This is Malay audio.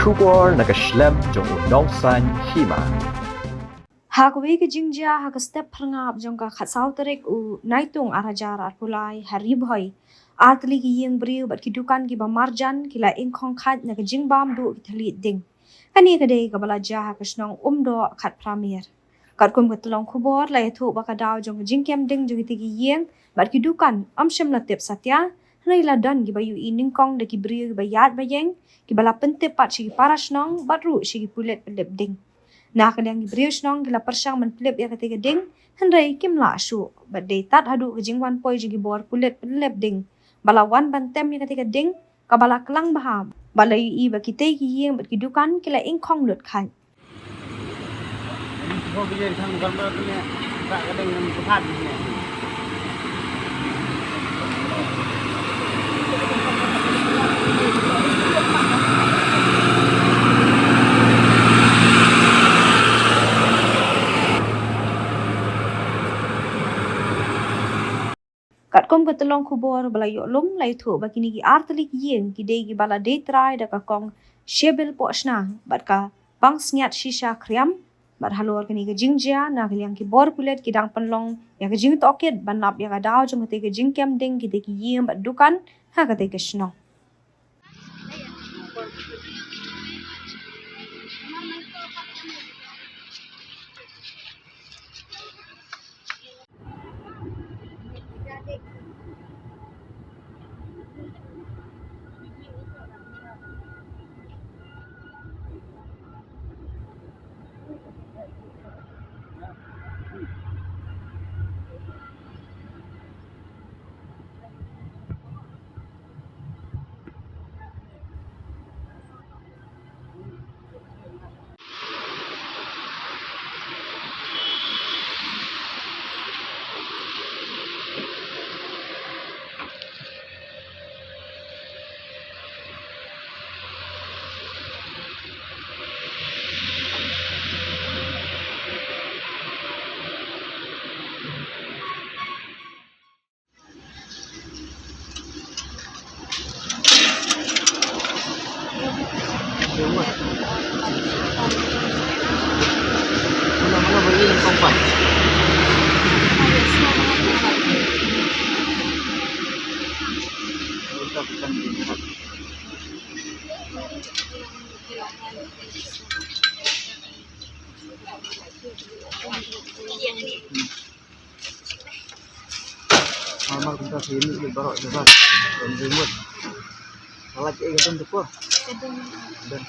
kubor nakaslem jong Umdoh san Hima. Hakwe ke jingja hak step perngap jongka khatsau terek u naitung arajar arpulai haribhoi Thylli ki Ïing briu bat ki Dukan ki bamarjan ki la ingkong khat na ke jingbam du ki Thylliej ding kani ke dei ka balaja hak Shnong Umdoh khat pramir kat kum ke telong kubor la yathu baka daw jong Shngiam ding jong ki Ïing bat ki Dukan amshem la tep satya hnai la dan ki bayu iningkong de ki briu ki bayat bayeng ki bala pentep pat shi para Shnong bat ru shi ki pulet pelep ding nak yang diberi Shnong gila persang menplip ya ketika ding hendrai kim la shu bat dei tat hadu ke jingwan poi jigi bor pulet pelep ding balawan bantem ya ketika ding kabala kelang baham bala i ba kitei ki Ïing bat ki Dukan kila ingkong lut khan kat kom ke telong kubor bala yo lum lai thu ba kini ki Thylli ki Ïing ki dei ki bala dei trai da ka kong shebel po sna bat ka bang snyat shisha kriam bat halor kini ke jingjia na ke yang ki bor pulet ki dang panlong ya ke jing toket banap ya ka daw jong te ke jingkem ding ki te ki Ïing bat Dukan ha ka te ke Shnong Mana beli yang kompak? Mama kita sini di barok jelas, dan jemut. Salah cek kita untuk apa? Dan